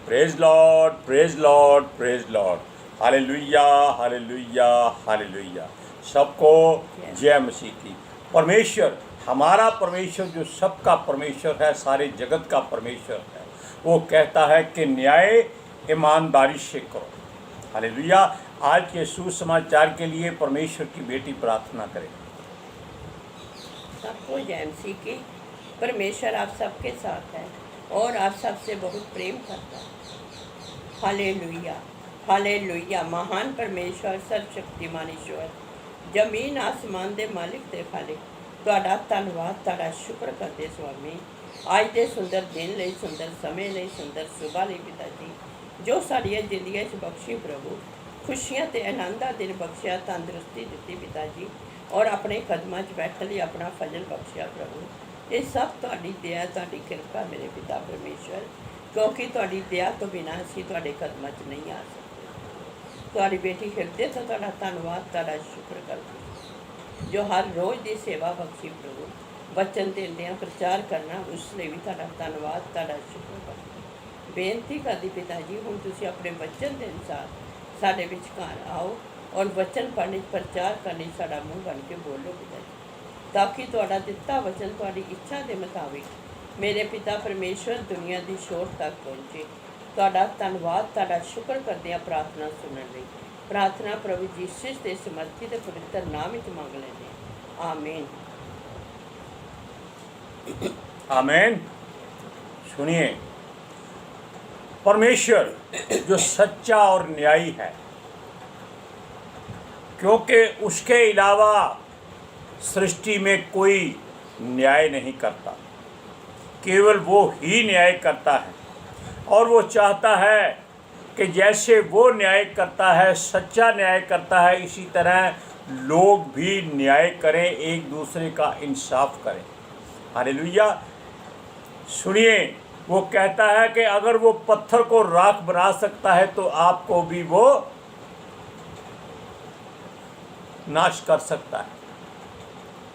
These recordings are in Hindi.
Praise Lord, praise Lord, praise Lord. Hallelujah, hallelujah, hallelujah. सबको जय मसीह की। परमेश्वर, हमारा परमेश्वर जो सबका परमेश्वर है, सारे जगत का परमेश्वर है, वो कहता है कि न्याय ईमानदारी से करो। हालेलुया। आज के सुसमाचार के लिए परमेश्वर की बेटी प्रार्थना करें। सबको जय मसीह की। परमेश्वर आप सबके साथ है और आप सबसे बहुत प्रेम करता है। Hallelujah, hallelujah. महान परमेश्वर, सर्वशक्तिमान ईश्वर, जमीन आसमान दे मालिक ते खालिक, तुहाडा धन्नवाद, तुहाडा शुक्र करते स्वामी अज दे सुंदर दिन लई, सुंदर समय लई, सुंदर सुबह लई पिता जी, जो साड़ियाँ जिंदगियां च बख्शी प्रभु, खुशियां ते आनंद दा दिन बख्शिया, तंदुरुस्ती दिती पिता जी, और अपने कदमां च बैठने लई अपना फजल बख्शिया प्रभु। ये सब तुहाडी दया, तुहाडी किरपा मेरे पिता परमेश्वर, क्योंकि तुहाडी दया तो बिना असीं तुहाडे कदमां च नहीं आ सकते। तुहाडी बेटी हिरदे तो तुहाडा धन्नवाद, तुहाडा शुक्र करदी, जो हर रोज़ की सेवा बख्शी प्रभु, वचन देंदियां प्रचार करना, उसलिए भी तुहाडा धन्नवाद, तुहाडा शुक्र करदी। बेनती करदी पिता जी, हुण तुसीं अपने वचन के अनुसार साडे विचकार आओ और वचन पढ़ने प्रचार करने साडा मुँह बन के बोलो पिता जी, ताकि तुहाडा दिता वचन तुहाडी इच्छा के मुताबिक मेरे पिता परमेश्वर दुनिया की शोर तक पहुँचे। तुहाडा धन्नवाद, तुहाडा शुक्र करदे प्रार्थना सुनने लई। प्रार्थना प्रभु यीशु के समर्थी ते पवित्र नाम विच मंग लैंदे हां। आमीन। आमीन। सुनिए, परमेश्वर जो सच्चा और न्यायी है, क्योंकि उसके अलावा सृष्टि में कोई न्याय नहीं करता, केवल वो ही न्याय करता है। और वो चाहता है कि जैसे वो न्याय करता है, सच्चा न्याय करता है, इसी तरह लोग भी न्याय करें, एक दूसरे का इंसाफ करें। हालेलुया। सुनिए, वो कहता है कि अगर वो पत्थर को राख बना सकता है तो आपको भी वो नाश कर सकता है।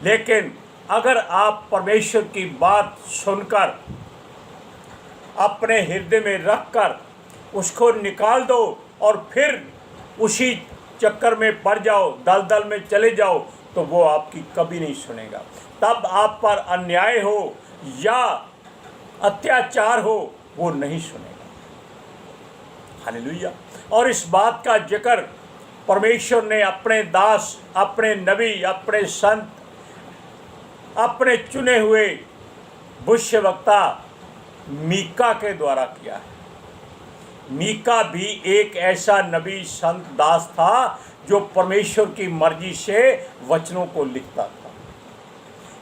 लेकिन अगर आप परमेश्वर की बात सुनकर अपने हृदय में रखकर उसको निकाल दो और फिर उसी चक्कर में पड़ जाओ, दलदल में चले जाओ, तो वो आपकी कभी नहीं सुनेगा। तब आप पर अन्याय हो या अत्याचार हो, वो नहीं सुनेगा। हालेलुया। और इस बात का जिक्र परमेश्वर ने अपने दास, अपने नबी, अपने संत, अपने चुने हुए भविष्यवक्ता मीका के द्वारा किया है। मीका भी एक ऐसा नबी, संत, दास था जो परमेश्वर की मर्जी से वचनों को लिखता था।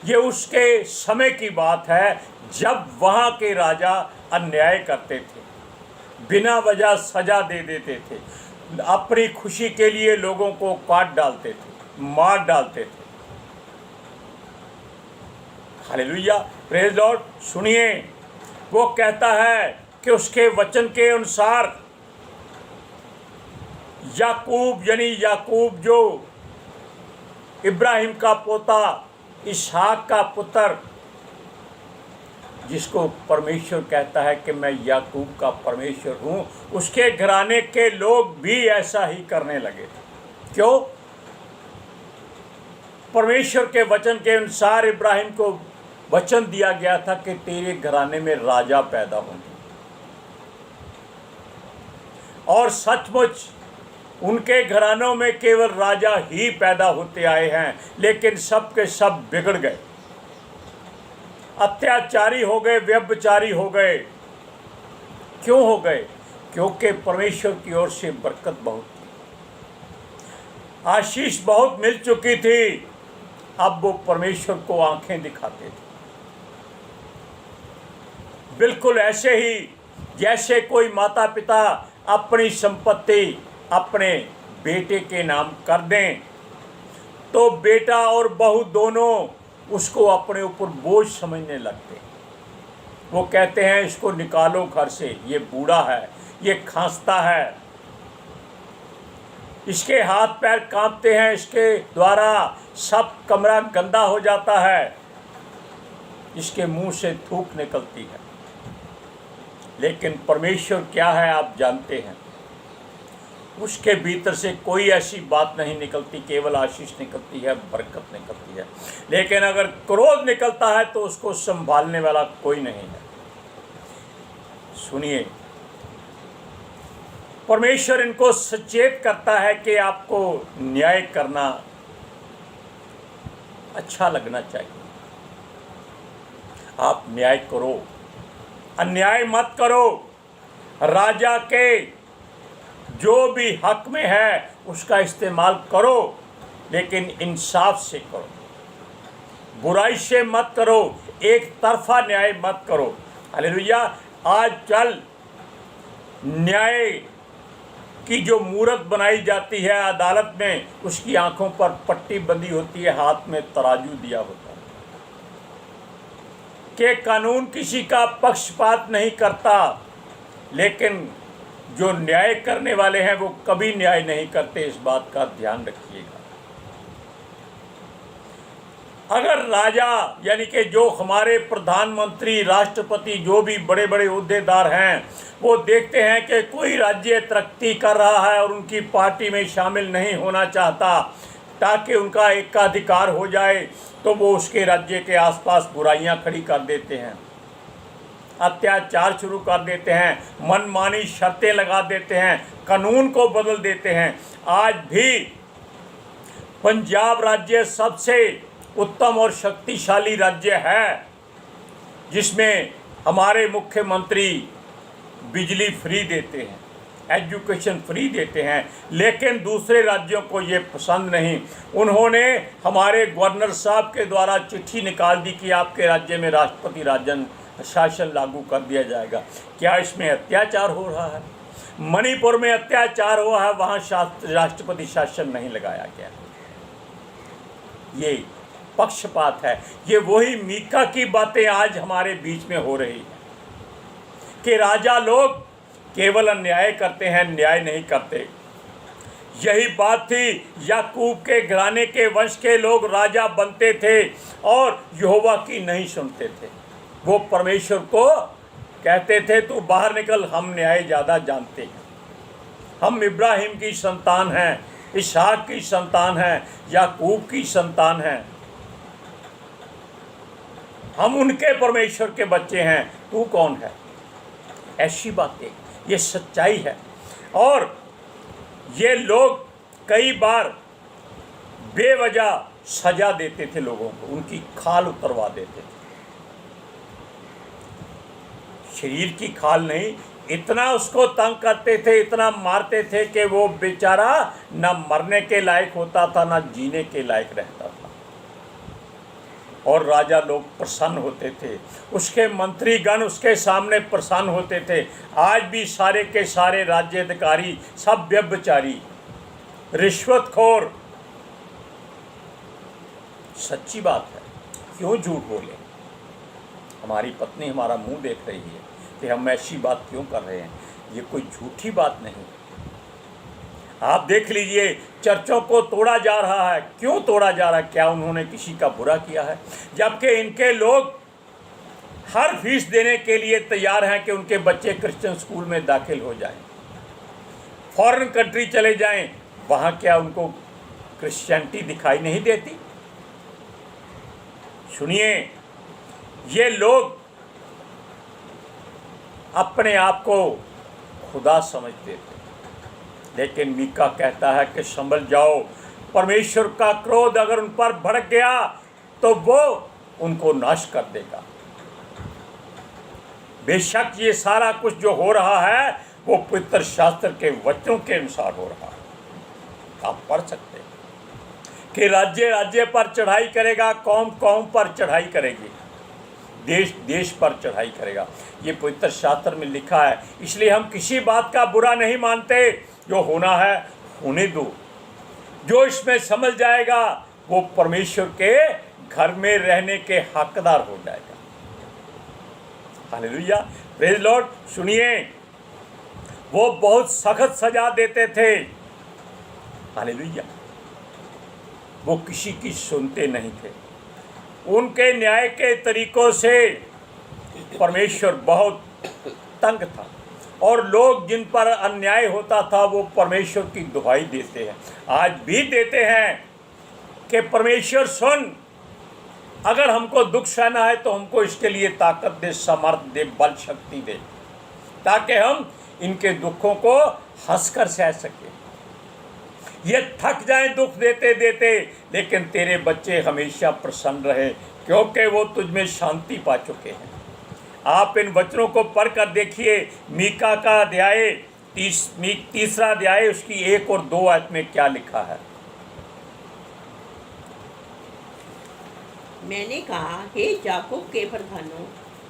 ये उसके समय की बात है जब वहाँ के राजा अन्याय करते थे, बिना वजह सजा दे देते थे, अपनी खुशी के लिए लोगों को काट डालते थे, मार डालते थे। Hallelujah, praise Lord. सुनिए, वो कहता है कि उसके वचन के अनुसार याकूब, यानी याकूब जो इब्राहिम का पोता, इसहाक का पुत्र, जिसको परमेश्वर कहता है कि मैं याकूब का परमेश्वर हूँ, उसके घराने के लोग भी ऐसा ही करने लगे थे। क्यों? परमेश्वर के वचन के अनुसार इब्राहिम को वचन दिया गया था कि तेरे घराने में राजा पैदा होंगे, और सचमुच उनके घरानों में केवल राजा ही पैदा होते आए हैं, लेकिन सब के सब बिगड़ गए, अत्याचारी हो गए, व्यभिचारी हो गए। क्यों हो गए? क्योंकि परमेश्वर की ओर से बरकत बहुत थी, आशीष बहुत मिल चुकी थी, अब वो परमेश्वर को आंखें दिखाते थे। बिल्कुल ऐसे ही जैसे कोई माता पिता अपनी संपत्ति अपने बेटे के नाम कर दें, तो बेटा और बहू दोनों उसको अपने ऊपर बोझ समझने लगते। वो कहते हैं इसको निकालो घर से, ये बूढ़ा है, ये खांसता है, इसके हाथ पैर कांपते हैं, इसके द्वारा सब कमरा गंदा हो जाता है, इसके मुंह से थूक निकलती है। लेकिन परमेश्वर क्या है आप जानते हैं। उसके भीतर से कोई ऐसी बात नहीं निकलती, केवल आशीष निकलती है, बरकत निकलती है। लेकिन अगर क्रोध निकलता है तो उसको संभालने वाला कोई नहीं है। सुनिए, परमेश्वर इनको सचेत करता है कि आपको न्याय करना अच्छा लगना चाहिए। आप न्याय करो, अन्याय मत करो। राजा के जो भी हक में है उसका इस्तेमाल करो, लेकिन इंसाफ से करो, बुराई से मत करो, एक तरफा न्याय मत करो। हालेलुया। आज कल न्याय की जो मूरत बनाई जाती है अदालत में, उसकी आंखों पर पट्टी बंधी होती है, हाथ में तराजू दिया होता है कि कानून किसी का पक्षपात नहीं करता, लेकिन जो न्याय करने वाले हैं वो कभी न्याय नहीं करते। इस बात का ध्यान रखिएगा। अगर राजा यानी कि जो हमारे प्रधानमंत्री, राष्ट्रपति, जो भी बड़े बड़े ओहदेदार हैं, वो देखते हैं कि कोई राज्य तरक्की कर रहा है और उनकी पार्टी में शामिल नहीं होना चाहता ताकि उनका एकाधिकार हो जाए, तो वो उसके राज्य के आसपास बुराइयां खड़ी कर देते हैं, अत्याचार शुरू कर देते हैं, मनमानी शर्तें लगा देते हैं, कानून को बदल देते हैं। आज भी पंजाब राज्य सबसे उत्तम और शक्तिशाली राज्य है, जिसमें हमारे मुख्यमंत्री बिजली फ्री देते हैं, एजुकेशन फ्री देते हैं, लेकिन दूसरे राज्यों को ये पसंद नहीं। उन्होंने हमारे गवर्नर साहब के द्वारा चिट्ठी निकाल दी कि आपके राज्य में राष्ट्रपति शासन लागू कर दिया जाएगा। क्या इसमें अत्याचार हो रहा है? मणिपुर में अत्याचार हुआ है, वहाँ राष्ट्रपति शासन नहीं लगाया गया। ये पक्षपात है। ये वही मीका की बातें आज हमारे बीच में हो रही है कि राजा लोग केवल अन्याय करते हैं, न्याय नहीं करते। यही बात थी, याकूब के घराने के वंश के लोग राजा बनते थे और यहोवा की नहीं सुनते थे। वो परमेश्वर को कहते थे तू बाहर निकल, हम न्याय ज़्यादा जानते हैं, हम इब्राहिम की संतान हैं, इसहाक की संतान हैं, याकूब की संतान हैं, हम उनके परमेश्वर के बच्चे हैं, तू कौन है? ऐसी बातें, ये सच्चाई है। और ये लोग कई बार बेवजह सजा देते थे लोगों को, उनकी खाल उतरवा देते थे। शरीर की खाल नहीं, इतना उसको तंग करते थे, इतना मारते थे कि वो बेचारा न मरने के लायक होता था, न जीने के लायक रहता था। और राजा लोग प्रसन्न होते थे, उसके मंत्रीगण उसके सामने प्रसन्न होते थे। आज भी सारे के सारे राज्य अधिकारी सब व्यभिचारी, रिश्वतखोर। सच्ची बात है, क्यों झूठ बोले? हमारी पत्नी हमारा मुंह देख रही है कि हम ऐसी बात क्यों कर रहे हैं। ये कोई झूठी बात नहीं। आप देख लीजिए, चर्चों को तोड़ा जा रहा है। क्यों तोड़ा जा रहा है? क्या उन्होंने किसी का बुरा किया है? जबकि इनके लोग हर फीस देने के लिए तैयार हैं कि उनके बच्चे क्रिश्चियन स्कूल में दाखिल हो जाएं, फॉरेन कंट्री चले जाएं। वहाँ क्या उनको क्रिश्चियनिटी दिखाई नहीं देती? सुनिए, ये लोग अपने आप को खुदा समझते थे, लेकिन मीका कहता है कि संभल जाओ। परमेश्वर का क्रोध अगर उन पर भड़क गया तो वो उनको नाश कर देगा। बेशक ये सारा कुछ जो हो रहा है वो पवित्र शास्त्र के वचनों के अनुसार हो रहा है। आप पढ़ सकते हैं कि राज्य राज्य पर चढ़ाई करेगा, कौम कौम पर चढ़ाई करेगी, देश देश पर चढ़ाई करेगा। ये पवित्र शास्त्र में लिखा है। इसलिए हम किसी बात का बुरा नहीं मानते। जो होना है होने दो। जो इसमें समझ जाएगा वो परमेश्वर के घर में रहने के हकदार हो जाएगा। Hallelujah, praise Lord. सुनिए, वो बहुत सख्त सजा देते थे। हालेलुया, वो किसी की सुनते नहीं थे। उनके न्याय के तरीकों से परमेश्वर बहुत तंग था, और लोग जिन पर अन्याय होता था वो परमेश्वर की दुहाई देते हैं, आज भी देते हैं कि परमेश्वर सुन, अगर हमको दुख सहना है तो हमको इसके लिए ताकत दे, सामर्थ्य दे, बल शक्ति दे, ताकि हम इनके दुखों को हंसकर सह सकें। ये थक जाएं दुख देते देते, लेकिन तेरे बच्चे हमेशा प्रसन्न रहे, क्योंकि वो तुझ में शांति पा चुके हैं। आप इन वचनों को पढ़ कर देखिए, मीका का अध्याय 3 अध्याय उसकी 1 और 2 आयत में क्या लिखा है। मैंने कहा, हे याकूब के प्रधानों,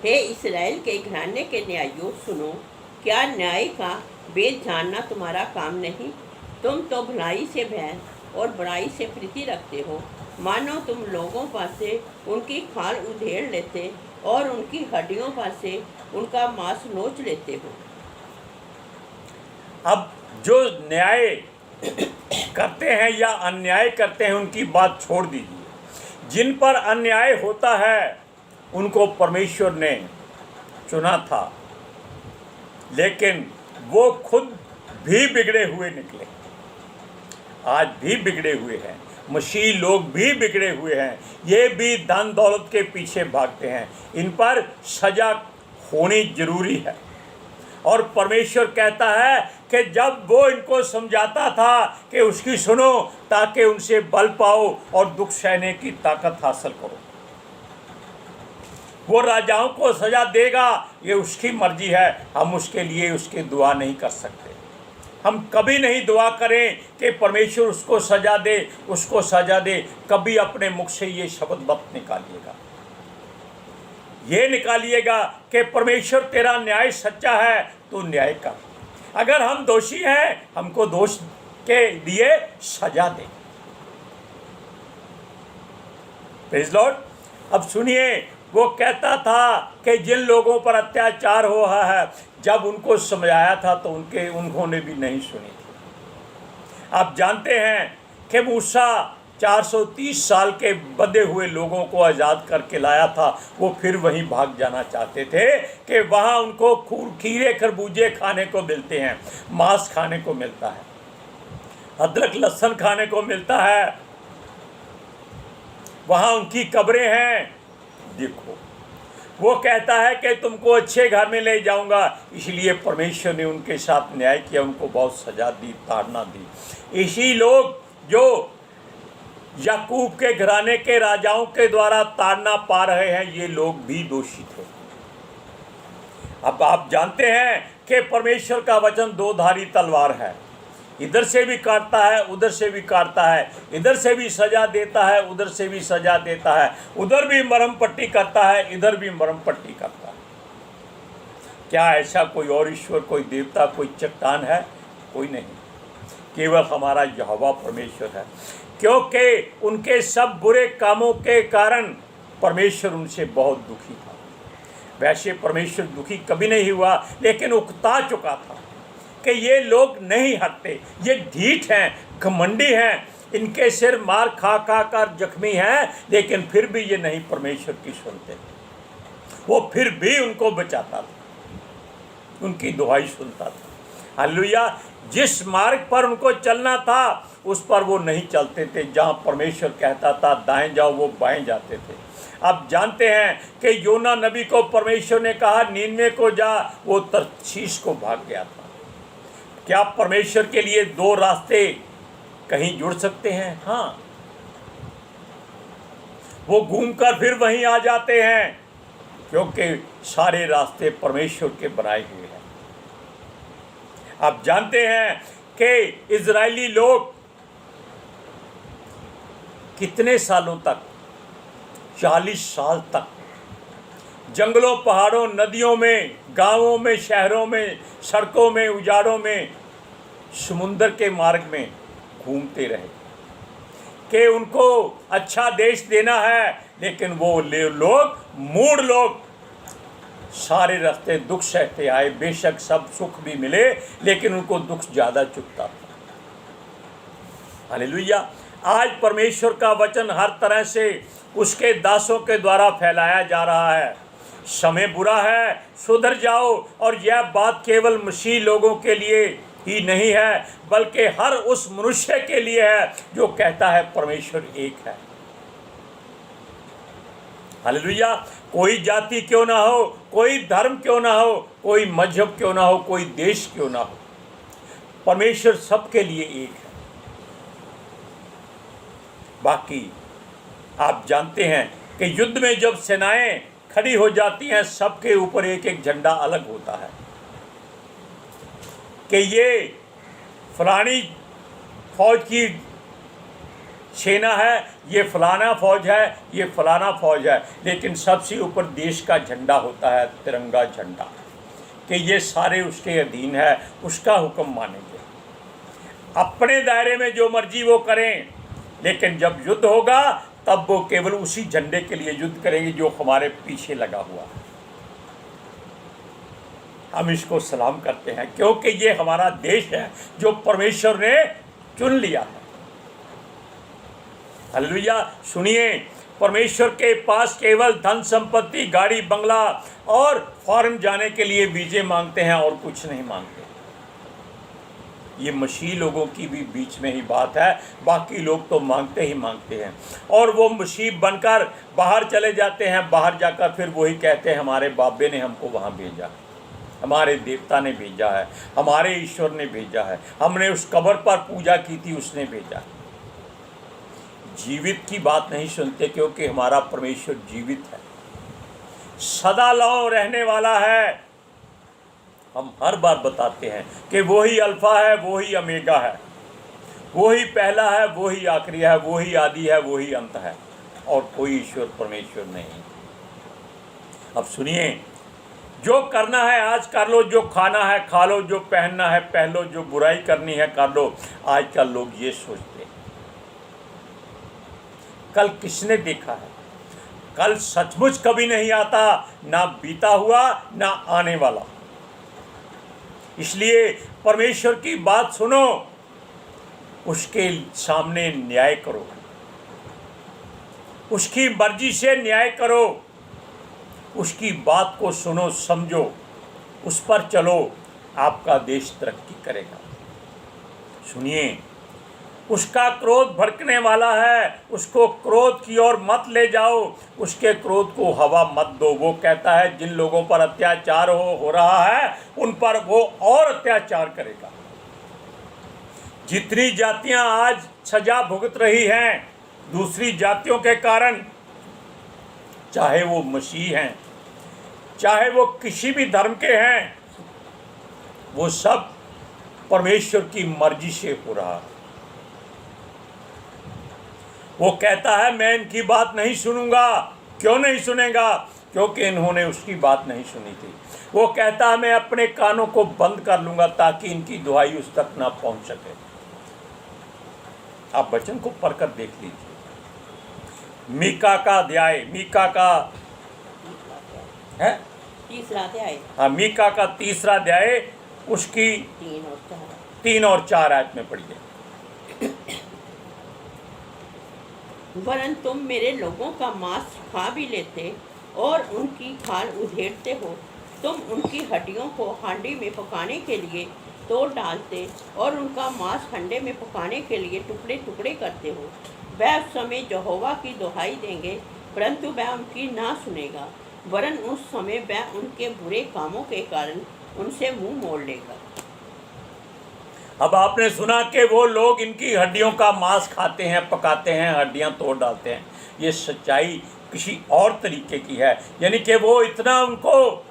हे इस्राएल के घराने के न्यायियों, सुनो, क्या न्याय का वेद जानना तुम्हारा काम नहीं? तुम तो भलाई से भय और बुराई से प्रीति रखते हो, मानो तुम लोगों पास से उनकी खाल उधेड़ लेते और उनकी हड्डियों पास से उनका मांस नोच लेते हो। अब जो न्याय करते हैं या अन्याय करते हैं उनकी बात छोड़ दीजिए। जिन पर अन्याय होता है उनको परमेश्वर ने चुना था, लेकिन वो खुद भी बिगड़े हुए निकले, आज भी बिगड़े हुए हैं। मसीह लोग भी बिगड़े हुए हैं, ये भी धन दौलत के पीछे भागते हैं। इन पर सजा होनी जरूरी है। और परमेश्वर कहता है कि जब वो इनको समझाता था कि उसकी सुनो, ताकि उनसे बल पाओ और दुख सहने की ताकत हासिल करो। वो राजाओं को सजा देगा, ये उसकी मर्जी है, हम उसके लिए उसकी दुआ नहीं कर सकते। हम कभी नहीं दुआ करें कि परमेश्वर उसको सजा दे, उसको सजा दे। कभी अपने मुख से ये शब्द मत निकालिएगा। ये निकालिएगा कि परमेश्वर तेरा न्याय सच्चा है, तू न्याय कर। अगर हम दोषी हैं, हमको दोष के लिए सजा दे। Praise Lord. अब सुनिए, वो कहता था कि जिन लोगों पर अत्याचार हो रहा है, जब उनको समझाया था तो उन्होंने भी नहीं सुनी थी। आप जानते हैं कि मूसा 430 साल के बंधे हुए लोगों को आज़ाद करके लाया था। वो फिर वहीं भाग जाना चाहते थे कि वहाँ उनको खीरे खरबूजे खाने को मिलते हैं, मांस खाने को मिलता है, अदरक लहसुन खाने को मिलता है, वहाँ उनकी कब्रें हैं। देखो, वो कहता है कि तुमको अच्छे घर में ले जाऊंगा, इसलिए परमेश्वर ने उनके साथ न्याय किया, उनको बहुत सजा दी, ताड़ना दी। इसी लोग जो याकूब के घराने के राजाओं के द्वारा ताड़ना पा रहे हैं, ये लोग भी दोषी थे। अब आप जानते हैं कि परमेश्वर का वचन 2 धारी तलवार है, इधर से भी काटता है, उधर से भी काटता है, इधर से भी सजा देता है, उधर से भी सजा देता है, उधर भी मरहम पट्टी करता है, इधर भी मरहम पट्टी करता है। क्या ऐसा कोई और ईश्वर, कोई देवता, कोई चट्टान है? कोई नहीं, केवल हमारा यहोवा परमेश्वर है। क्योंकि उनके सब बुरे कामों के कारण परमेश्वर उनसे बहुत दुखी था। वैसे परमेश्वर दुखी कभी नहीं हुआ, लेकिन उकता चुका था कि ये लोग नहीं हटते, ये ढीठ हैं, घमंडी हैं, इनके सिर मार खा खा कर जख्मी हैं, लेकिन फिर भी ये नहीं परमेश्वर की सुनते। वो फिर भी उनको बचाता था, उनकी दुहाई सुनता था। हालेलुया। जिस मार्ग पर उनको चलना था उस पर वो नहीं चलते थे। जहाँ परमेश्वर कहता था दाएं जाओ, वो बाएं जाते थे। आप जानते हैं कि योना नबी को परमेश्वर ने कहा नीनवे को जा, वो तरशीश को भाग गया था। क्या परमेश्वर के लिए 2 रास्ते कहीं जुड़ सकते हैं? हाँ, वो घूमकर फिर वहीं आ जाते हैं, क्योंकि सारे रास्ते परमेश्वर के बनाए हुए हैं। आप जानते हैं कि इजरायली लोग कितने सालों तक, 40 साल तक जंगलों, पहाड़ों, नदियों में, गांवों में, शहरों में, सड़कों में, उजाड़ों में, समुंदर के मार्ग में घूमते रहे कि उनको अच्छा देश देना है, लेकिन वो लोग, मूढ़ लोग, सारे रास्ते दुख सहते आए। बेशक सब सुख भी मिले, लेकिन उनको दुख ज़्यादा चुभता था। हालेलुया। आज परमेश्वर का वचन हर तरह से उसके दासों के द्वारा फैलाया जा रहा है। समय बुरा है, सुधर जाओ। और यह बात केवल मसीह लोगों के लिए ही नहीं है, बल्कि हर उस मनुष्य के लिए है जो कहता है परमेश्वर एक है। हालेलुया। कोई जाति क्यों ना हो, कोई धर्म क्यों ना हो, कोई मजहब क्यों ना हो, कोई देश क्यों ना हो, परमेश्वर सबके लिए एक है। बाकी आप जानते हैं कि युद्ध में जब सेनाएं खड़ी हो जाती हैं, सबके ऊपर एक एक झंडा अलग होता है कि ये फलानी फौज की सेना है, ये फलाना फौज है, ये फलाना फौज है, लेकिन सबसे ऊपर देश का झंडा होता है, तिरंगा झंडा, कि ये सारे उसके अधीन है, उसका हुक्म मानेंगे। अपने दायरे में जो मर्जी वो करें, लेकिन जब युद्ध होगा तब वो केवल उसी झंडे के लिए युद्ध करेंगे जो हमारे पीछे लगा हुआ है। हम इसको सलाम करते हैं क्योंकि ये हमारा देश है जो परमेश्वर ने चुन लिया है। हालेलुया। सुनिए, परमेश्वर के पास केवल धन संपत्ति, गाड़ी बंगला और फॉरेन जाने के लिए वीजे मांगते हैं और कुछ नहीं मांगते। ये मसीह लोगों की भी बीच में ही बात है, बाकी लोग तो मांगते ही मांगते हैं और वो मसीह बनकर बाहर चले जाते हैं। बाहर जाकर फिर वही कहते हैं हमारे बाबे ने हमको वहाँ भेजा, हमारे देवता ने भेजा है, हमारे ईश्वर ने भेजा है, हमने उस कब्र पर पूजा की थी, उसने भेजा। जीवित की बात नहीं सुनते क्योंकि हमारा परमेश्वर जीवित है, सदा लौ रहने वाला है। हम हर बार बताते हैं कि वो ही अल्फा है, वो ही ओमेगा है, वो ही पहला है, वो ही आखिरी है, वो ही आदि है, वो ही अंत है, और कोई ईश्वर परमेश्वर नहीं। अब सुनिए, जो करना है आज कर लो, जो खाना है खा लो, जो पहनना है पहन लो, जो बुराई करनी है कर लो। आजकल लोग ये सोचते हैं, कल किसने देखा है? कल सचमुच कभी नहीं आता, ना बीता हुआ ना आने वाला। इसलिए परमेश्वर की बात सुनो, उसके सामने न्याय करो, उसकी मर्जी से न्याय करो, उसकी बात को सुनो, समझो, उस पर चलो, आपका देश तरक्की करेगा। सुनिए, उसका क्रोध भड़कने वाला है, उसको क्रोध की ओर मत ले जाओ, उसके क्रोध को हवा मत दो। वो कहता है जिन लोगों पर अत्याचार हो रहा है उन पर वो और अत्याचार करेगा। जितनी जातियां आज सजा भुगत रही हैं दूसरी जातियों के कारण, चाहे वो मसीह हैं, चाहे वो किसी भी धर्म के हैं, वो सब परमेश्वर की मर्जी से हो रहा है। वो कहता है मैं इनकी बात नहीं सुनूंगा। क्यों नहीं सुनेगा? क्योंकि इन्होंने उसकी बात नहीं सुनी थी। वो कहता है मैं अपने कानों को बंद कर लूंगा ताकि इनकी दुहाई उस तक ना पहुंच सके। आप वचन को पढ़कर देख लीजिए। मीका का अध्याय, मीका का है तीसरा अध्याय, हाँ, मीका का तीसरा अध्याय, उसकी 3 और 4 आयत में पढ़िए। वरन तुम मेरे लोगों का मांस खा भी लेते और उनकी खाल उधेड़ते हो। तुम उनकी हड्डियों को हांडी में पकाने के लिए तोड़ डालते और उनका मांस हंडे में पकाने के लिए टुकड़े टुकड़े करते हो। वह उस समय यहोवा की दुहाई देंगे, परंतु वह उनकी ना सुनेगा, वरन उस समय वह उनके बुरे कामों के कारण उनसे मुंह मोड़ लेगा। अब आपने सुना कि वो लोग इनकी हड्डियों का मांस खाते हैं, पकाते हैं, हड्डियां तोड़ डालते हैं। ये सच्चाई किसी और तरीके की है, यानी कि वो इतना उनको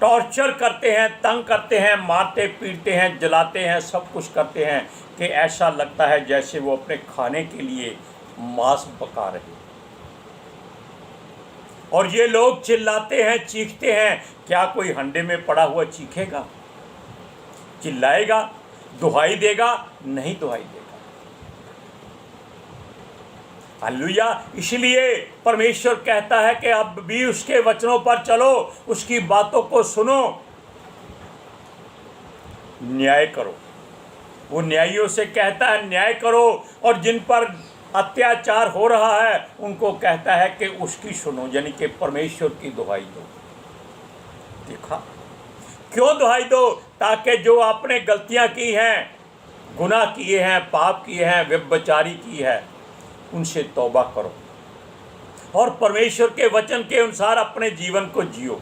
टॉर्चर करते हैं, तंग करते हैं, मारते पीटते हैं, जलाते हैं, सब कुछ करते हैं कि ऐसा लगता है जैसे वो अपने खाने के लिए मांस पका रहे। और ये लोग चिल्लाते हैं, चीखते हैं। क्या कोई हंडे में पड़ा हुआ चीखेगा, चिल्लाएगा, दुहाई देगा? नहीं दुहाई देगा। हालेलुया। इसलिए परमेश्वर कहता है कि अब भी उसके वचनों पर चलो, उसकी बातों को सुनो, न्याय करो। वो न्यायियों से कहता है न्याय करो, और जिन पर अत्याचार हो रहा है उनको कहता है कि उसकी सुनो, यानी कि परमेश्वर की दुहाई दो। देखा, क्यों दुहाई दो? ताकि जो आपने गलतियां की हैं, गुनाह किए हैं, पाप किए हैं, व्यभिचारी की है, उनसे तौबा करो और परमेश्वर के वचन के अनुसार अपने जीवन को जियो।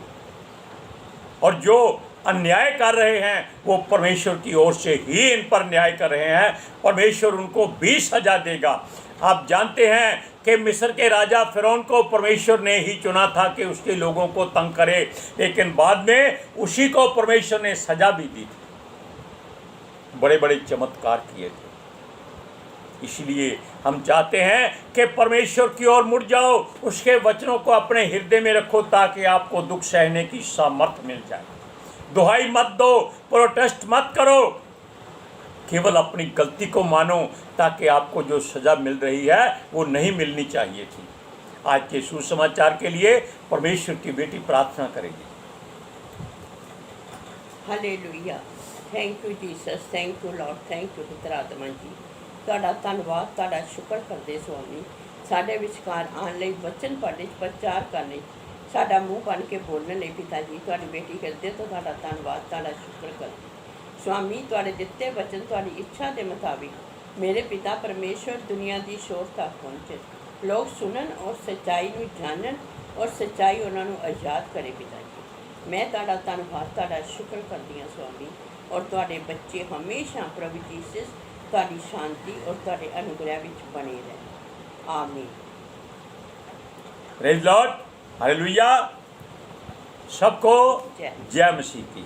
और जो अन्याय कर रहे हैं वो परमेश्वर की ओर से ही इन पर न्याय कर रहे हैं, परमेश्वर उनको भी सजा देगा। आप जानते हैं कि मिस्र के राजा फिरौन को परमेश्वर ने ही चुना था कि उसके लोगों को तंग करे, लेकिन बाद में उसी को परमेश्वर ने सजा भी दी थी, बड़े बड़े चमत्कार किए थे। इसलिए हम चाहते हैं कि परमेश्वर की ओर मुड़ जाओ, उसके वचनों को अपने हृदय में रखो ताकि आपको दुख सहने की सामर्थ्य मिल जाए। दुहाई मत दो, प्रोटेस्ट मत करो, केवल अपनी गलती को मानो ताकि आपको जो सज़ा मिल रही है वो नहीं मिलनी चाहिए थी। आज के सुसमाचार के लिए परमेश्वर की बेटी प्रार्थना करेगी। Hallelujah, thank you Jesus, thank you Lord, thank you पवित्र आत्मा जी। ਤੁਹਾਡਾ ਧੰਨਵਾਦ, ਤੁਹਾਡਾ ਸ਼ੁਕਰ ਕਰਦੇ ਸੁਆਮੀ, ਸਾਡੇ ਵਿਚਕਾਰ ਆਉਣ ਲਈ, ਵਚਨ ਤੁਹਾਡੇ ਪ੍ਰਚਾਰ ਕਰਨ ਲਈ, ਸਾਡਾ ਮੂੰਹ ਬਣ ਕੇ ਬੋਲਣ ਲਈ ਪਿਤਾ ਜੀ ਤੁਹਾਡੀ ਬੇਟੀ ਹਿਰਦੇ ਤੋਂ ਤੁਹਾਡਾ ਧੰਨਵਾਦ, ਤੁਹਾਡਾ ਸ਼ੁਕਰ ਕਰਦੀ ਸੁਆਮੀ। ਤੁਹਾਡੇ ਦਿੱਤੇ ਵਚਨ ਤੁਹਾਡੀ ਇੱਛਾ ਦੇ ਮੁਤਾबिक ਮੇਰੇ ਪਿਤਾ ਪਰਮੇਸ਼ਵਰ ਦੁਨੀਆ ਦੀ ਸ਼ੋਰ ਤੱਕ ਪਹੁੰਚੇ, ਲੋਕ ਸੁਣਨ ਔਰ ਸੱਚਾਈ ਨੂੰ ਜਾਣਨ ਔਰ ਸੱਚਾਈ ਉਹਨਾਂ ਨੂੰ ਆਜ਼ਾਦ ਕਰੇ ਪਿਤਾ ਜੀ। ਮੈਂ ਤੁਹਾਡਾ ਧੰਨਵਾਦ, ਤੁਹਾਡਾ ਸ਼ੁਕਰ ਕਰਦੀ ਹਾਂ ਸੁਆਮੀ। ਔਰ ਤੁਹਾਡੇ ਬੱਚੇ ਹਮੇਸ਼ਾ ਪ੍ਰਭੂ ਜੀਸਸ ਤੁਹਾਡੀ शांति और ਤੁਹਾਡੇ अनुग्रह ਵਿੱਚ बने रहें। आमीन। Praise Lord, hallelujah. सबको जय मसीह की।